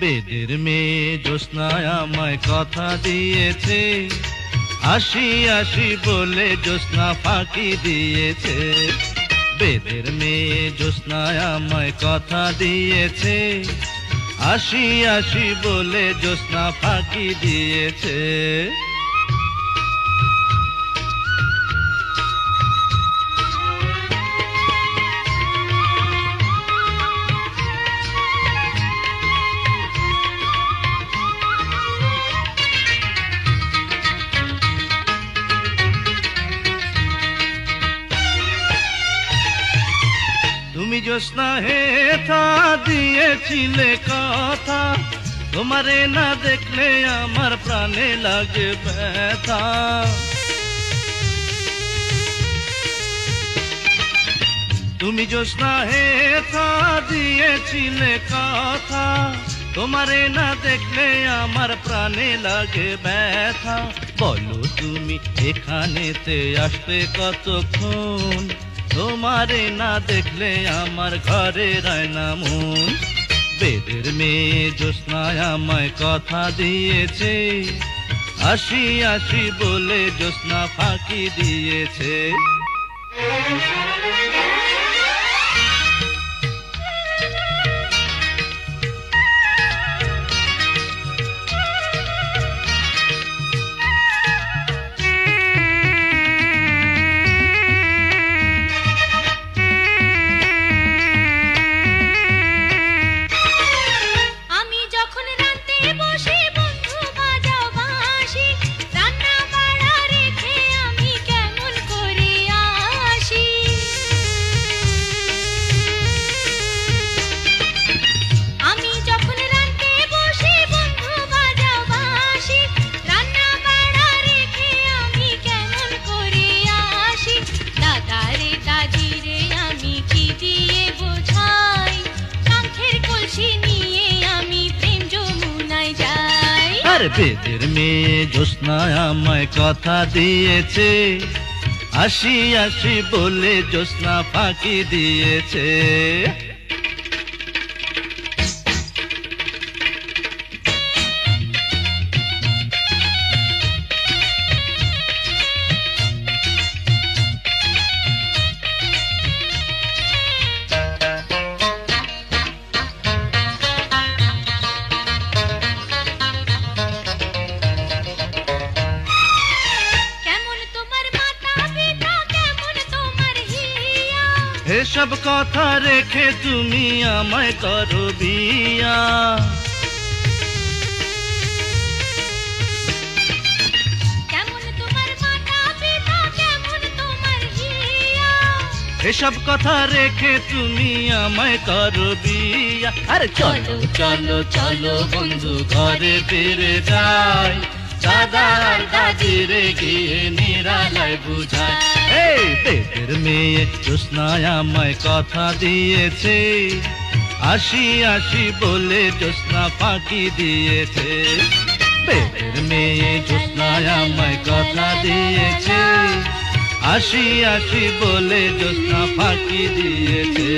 বেদের মেয়ে জ্যোৎস্নায় আমায় কথা দিয়েছে, আসি আসি বলে জ্যোৎস্না ফাঁকি দিয়েছে। বেদের মেয়ে জ্যোৎস্নায় আমায় কথা দিয়েছে, আসি আসি বলে জ্যোৎস্না ফাঁকি দিয়েছে। তুমি জ্যোৎস্না হেথা দিয়েছিলে কথা, তোমারে না দেখলে আমার প্রাণে লাগে ব্যথা। তুমি জ্যোৎস্না হেথা দিয়েছিলে কথা, তোমারে না দেখলে আমার প্রাণে লাগে ব্যথা। বলো তুমি এখানেতে আসবে কতক্ষণ, তোমারে না দেখলে আমার ঘরে রায় না মন। বেদের মেয়ে জ্যোৎস্নায় আমায় কথা দিয়েছে, আসি আসি বলে জ্যোৎস্না ফাঁকি দিয়েছে। বেদের মেয়ে জ্যোৎস্নায় আমায় কথা দিয়েছে, আসি আসি বলে জ্যোৎস্না ফাঁকি দিয়েছে। এসব কথা রেখে তুমি আমায় করো বিয়া, এসব কথা রেখে তুমি আমায় করো বিয়া। আরে চলো চলো চলো বন্ধু ঘরে ফিরে যাই, দাদা আর দাদিরে গিয়ে নিরালায় বুঝায়। এই বেদের মেয়ে জ্যোৎস্নায় আমায় কথা দিয়েছে, আসি আসি বলে জ্যোৎস্না ফাঁকি দিয়েছে। বেদের মেয়ে জ্যোৎস্নায় আমায় কথা দিয়েছে, আসি আসি বলে জ্যোৎস্না ফাঁকি দিয়েছে।